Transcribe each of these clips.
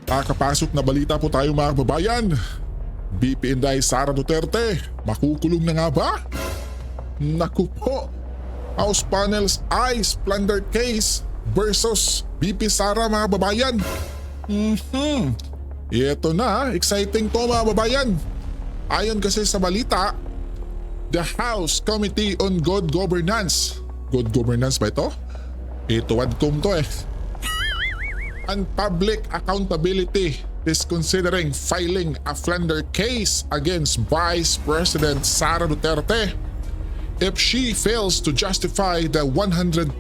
Nakapasok na balita po tayo mga kababayan. BP Inday Sara Duterte, makukulong na nga ba? Naku po, House Panels Eyes Plunder Case versus BP Sara mga kababayan. Ito na, exciting to mga kababayan. Ayon kasi sa balita, the House Committee on Good Governance. Good Governance ba ito? Ito wadcom to eh. And Public Accountability is considering filing a plunder case against Vice President Sara Duterte if she fails to justify the 112.5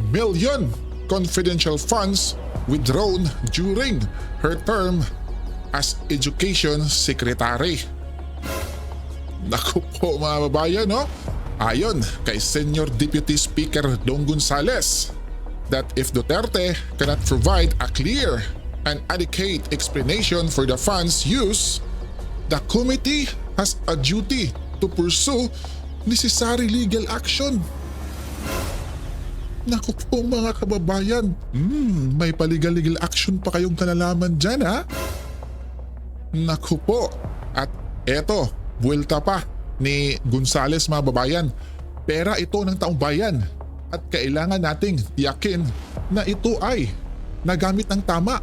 million confidential funds withdrawn during her term as Education Secretary. Naku po mga babayan, no? Ayon kay Senior Deputy Speaker Dong Gonzales that if Duterte cannot provide a clear and adequate explanation for the funds used, the committee has a duty to pursue necessary legal action. Naku po mga kababayan, may paligal-legal action pa kayong kalalaman dyan ha? Naku po, at eto, buwelta pa ni Gonzales mga babayan. Pera ito ng taong bayan at kailangan nating tiyakin na ito ay nagamit ng tama.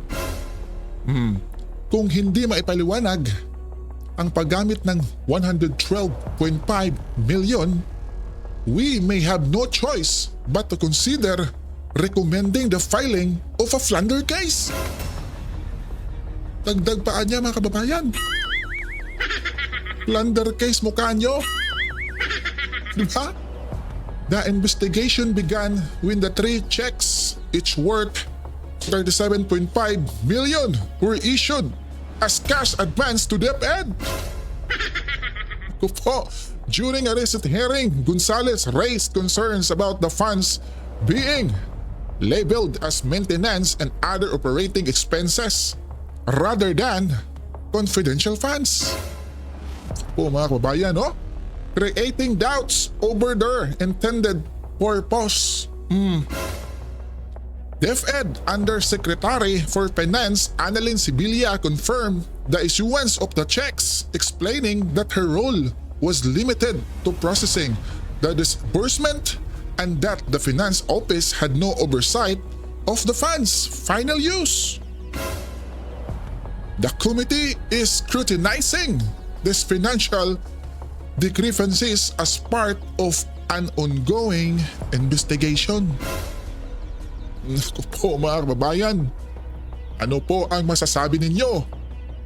Kung hindi maipaliwanag ang paggamit ng 112.5 million, we may have no choice but to consider recommending the filing of a plunder case. Dagdag pa niya mga kababayan. Plunder case mukha nyo. Diba? The investigation began when the 3 checks, each worth 37.5 million, were issued as cash advance to DepEd. Po, during a recent hearing, Gonzales raised concerns about the funds being labeled as maintenance and other operating expenses rather than confidential funds. Po mga kababayan, no? Creating doubts over their intended purpose. DepEd Undersecretary for Finance Annalyn Sibilia confirmed the issuance of the checks, explaining that her role was limited to processing the disbursement and that the Finance Office had no oversight of the funds' final use. The committee is scrutinizing these financial discrepancies as part of an ongoing investigation. Naku po mga kababayan, ano po ang masasabi ninyo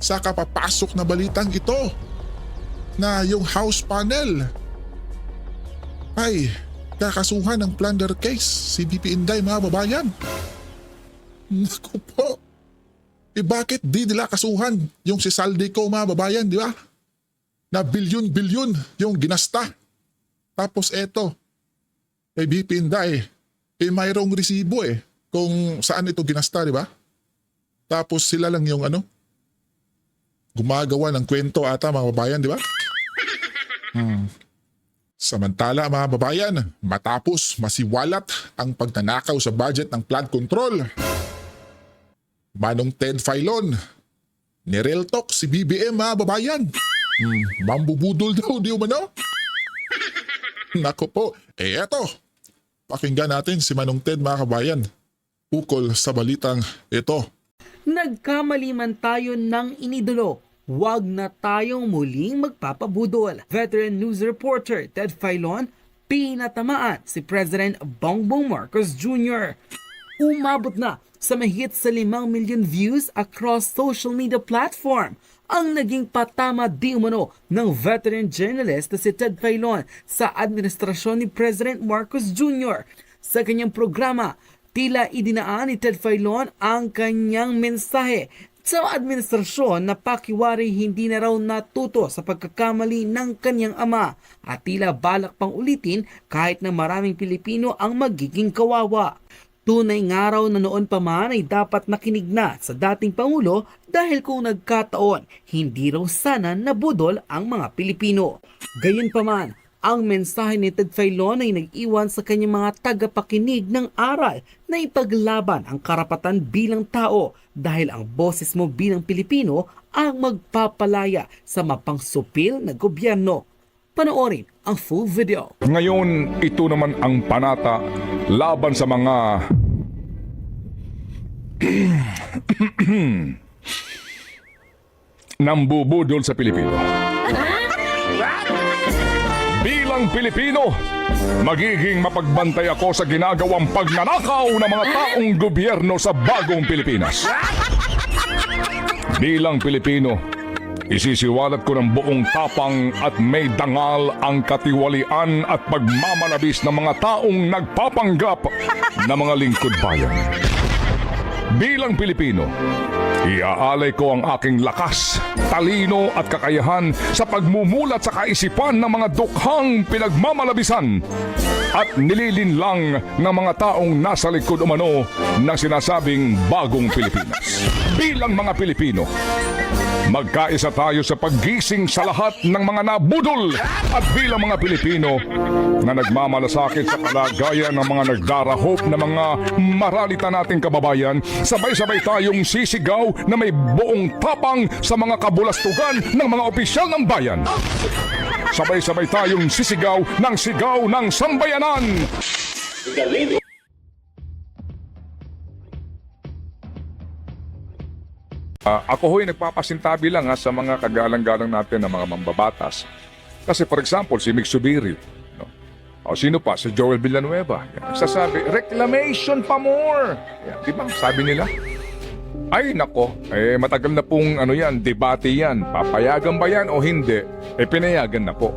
sa kapapasok na balitang ito na yung House panel ay kakasuhan ng plunder case si BP Inday mga kababayan? Naku po, bakit di nila kasuhan yung si Saldico mga kababayan, di ba? Na bilyon-bilyon yung ginasta. Tapos eto, kay BP Inday, mayroong resibo kung saan ito ginasta, di ba? Tapos sila lang yung gumagawa ng kwento ata mga babayan, di ba? Samantala mga babayan, matapos masiwalat ang pagnanakaw sa budget ng flood control, Manong Ted Filon, ni-real talk si BBM mga babayan. Mambubudol daw, di umano? Nako po, eto. Pakinggan natin si Manong Ted mga kabayan. Ukol sa balitang ito. Nagkamali man tayo ng inidolo, huwag na tayong muling magpapabudol. Veteran news reporter Ted Filon, pinatamaan si President Bongbong Marcos Jr. Umabot na sa mahigit sa 5 million views across social media platform ang naging patama di umano ng veteran journalist na si Ted Filon sa administrasyon ni President Marcos Jr. Sa kanyang programa, tila idinaan ni Ted Filon ang kanyang mensahe sa administrasyon na pakiwari hindi na raw natuto sa pagkakamali ng kanyang ama at tila balak pang ulitin kahit na maraming Pilipino ang magiging kawawa. Tunay nga raw na noon pa man ay dapat nakinig na sa dating Pangulo dahil kung nagkataon, hindi raw sana nabudol ang mga Pilipino. Gayunpaman, Ang mensahe ni Ted Filon ay nag-iwan sa kanyang mga tagapakinig ng aral na ipaglaban ang karapatan bilang tao dahil ang boses mo bilang Pilipino ang magpapalaya sa mapangsupil na gobyerno. Panoorin ang full video. Ngayon, ito naman ang panata laban sa mga nambubudol sa Pilipino. Bilang Pilipino, magiging mapagbantay ako sa ginagawang pagnanakaw ng mga taong gobyerno sa bagong Pilipinas. Bilang Pilipino, isisiwalat ko ng buong tapang at may dangal ang katiwalian at pagmamalabis ng mga taong nagpapanggap na mga lingkod bayan. Bilang Pilipino, iaalay ko ang aking lakas, talino at kakayahan sa pagmumulat sa kaisipan ng mga dukhang pinagmamalabisan at nililinlang ng mga taong nasa likod umano ng sinasabing bagong Pilipinas. Bilang mga Pilipino, magkaisa tayo sa paggising sa lahat ng mga nabudol at bilang mga Pilipino na nagmamalasakit sa kalagayan ng mga nagdarahop na mga maralita nating kababayan, sabay-sabay tayong sisigaw na may buong tapang sa mga kabulastugan ng mga opisyal ng bayan. Sabay-sabay tayong sisigaw ng sambayanan. Ako ho'y nagpapasintabi lang sa mga kagalang-galang natin na mga mambabatas. Kasi for example, si Mick Subiri, no? O sino pa? Si Joel Villanueva. Yan. Sasabi, reclamation pa more! Yan. Di ba? Sabi nila. Ay nako, matagal na pong debate yan. Papayagan ba yan o hindi? Pinayagan na po.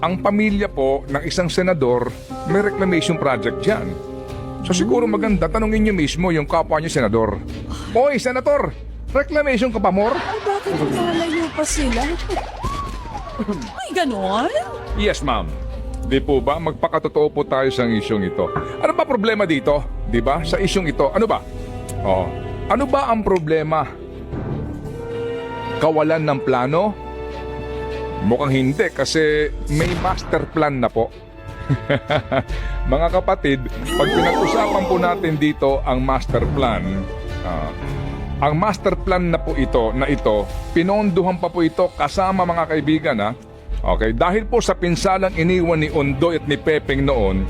Ang pamilya po ng isang senador, may reclamation project dyan. So siguro maganda, tanungin niyo mismo yung kapwa niyo senador. Hoy, senator, reclamation ka pa more? Ay, bakit malayo pa sila? Ay, ganon? Yes, ma'am. Di po ba? Magpakatotoo po tayo sa isyong ito. Ano ba problema dito? Di ba? Sa isyong ito. Ano ba? Oh. Ano ba ang problema? Kawalan ng plano? Mukhang hindi kasi may master plan na po. Mga kapatid, pag pinag-usapan po natin dito ang master plan, ang master plan na po ito, pinondohan pa po ito kasama mga kaibigan Okay, dahil po sa pinsalang iniwan ni Ondoy at ni Pepeng noon,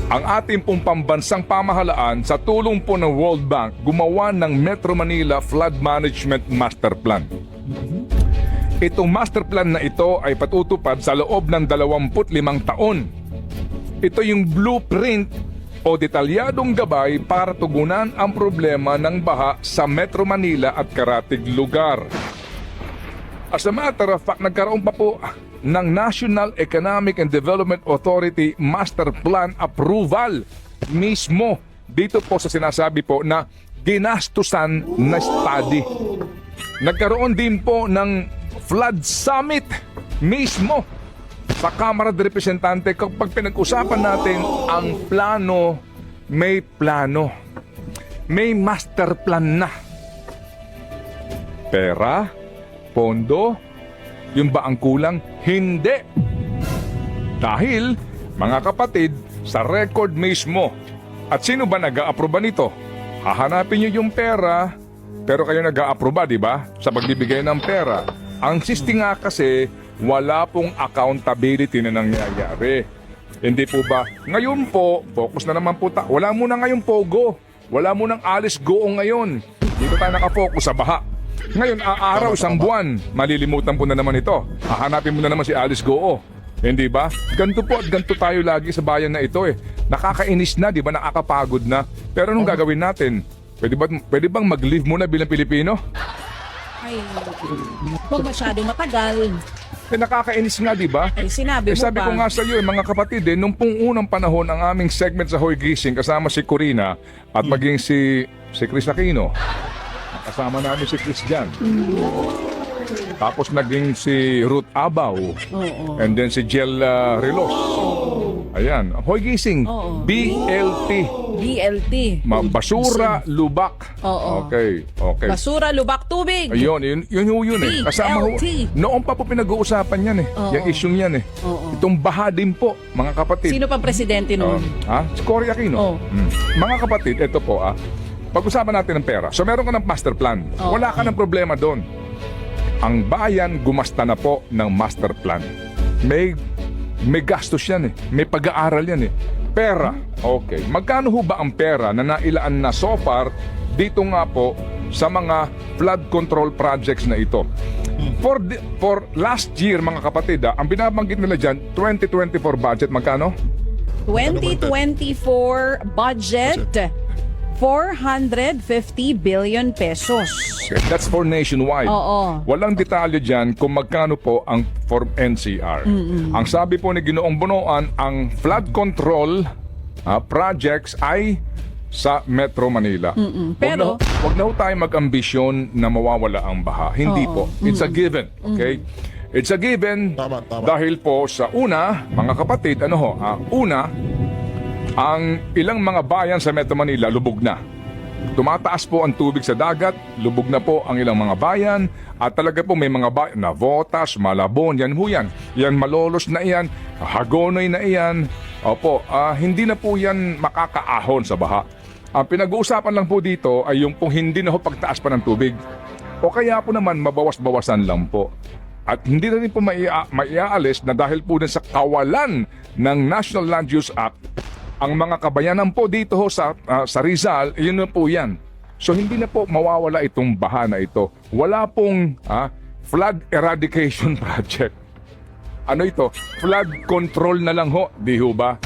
ang ating pong pambansang pamahalaan sa tulong po ng World Bank gumawa ng Metro Manila Flood Management Master Plan. Itong master plan na ito ay patutupad sa loob ng 25 taon. Ito yung blueprint o detalyadong gabay para tugunan ang problema ng baha sa Metro Manila at karatig lugar. As a matter of fact, nagkaroon pa po ng National Economic and Development Authority Master Plan Approval mismo dito po sa sinasabi po na ginastusan na study. Nagkaroon din po ng Flood Summit mismo sa Kamara de Representante. Kapag pinag-usapan natin ang plano, may master plan na. Pera, pondo, yun ba ang kulang? Hindi. Dahil, mga kapatid, sa record mismo. At sino ba nag-a-aproba nito? Hahanapin nyo yung pera, pero kayo nag-a-aproba, di ba? Sa pagbibigay ng pera. Ang sisti nga kasi, wala pong accountability na nangyayari. Hindi po ba? Ngayon po, focus na naman po wala muna ngayon pogo. Wala munang Alice Goo ngayon. Dito tayo nakafocus sa baha. Ngayon, araw, isang buwan, malilimutan po na naman ito. Hahanapin mo na naman si Alice Goo. Hindi ba? Ganto po at ganto tayo lagi sa bayan na ito Nakakainis na, di ba? Nakakapagod na. Pero anong gagawin natin? Pwede bang mag-live muna bilang Pilipino? Ay, huwag masyadong matagal. Nakakainis nga, di ba? Ay, sinabi mo Sabi ba? ko nga sa iyo, mga kapatid, nung pong unang panahon, ang aming segment sa Hoy Gising, kasama si Corina at maging si Chris Aquino. Kasama namin si Chris dyan. Tapos naging si Ruth Abaw. And then si Jel Relos. Ayan, Hoy Gising, Oo. BLT. BLT. Basura, lubak. Oo. Okay. Basura, lubak, tubig. Ayun, yun eh. Kasama ho. BLT. Noon pa po pinag-uusapan yan eh. Oo. Yung issue yan eh. Oo. Itong baha din po, mga kapatid. Sino pang presidente noon? Si Cory Aquino. Oo. Mga kapatid, ito po pag-usapan natin ng pera. So meron ka ng master plan. Oo. Wala ka ng problema doon. Ang bayan gumasta na po ng master plan. May gastos yan eh. May pag-aaral yan eh. Pera. Okay. Magkano ho ba ang pera na nailaan na so far dito nga po sa mga flood control projects na ito? For last year, mga kapatid, ang binabanggit nila dyan, 2024 budget, magkano? 2024 budget, 450 billion pesos. Okay, that's for nationwide. Oo. Walang detalye dyan kung magkano po ang for NCR. Ang sabi po ni Ginoong Bonoan, ang flood control projects ay sa Metro Manila. Pero- wag na ho tayo mag-ambisyon na mawawala ang baha. Hindi po. It's a given. Okay? It's a given Tama. dahil po sa una, mga kapatid, una, ang ilang mga bayan sa Metro Manila lubog na. Tumataas po ang tubig sa dagat, lubog na po ang ilang mga bayan, at talaga po may mga bayan, Navotas, Malabon, yan ho yan. Yan Malolos na yan, Hagonoy na yan. Opo, hindi na po yan makakaahon sa baha. Ang pinag-uusapan lang po dito ay yung pong hindi na ho pagtaas pa ng tubig. O kaya po naman mabawas-bawasan lang po. At hindi na rin po maiaalis na dahil po din sa kawalan ng National Land Use Act, ang mga kabayanan po dito ho sa Rizal, yun na po yan. So hindi na po mawawala itong baha na ito. Wala pong flood eradication project. Ano ito? Flood control na lang ho, di ho ba?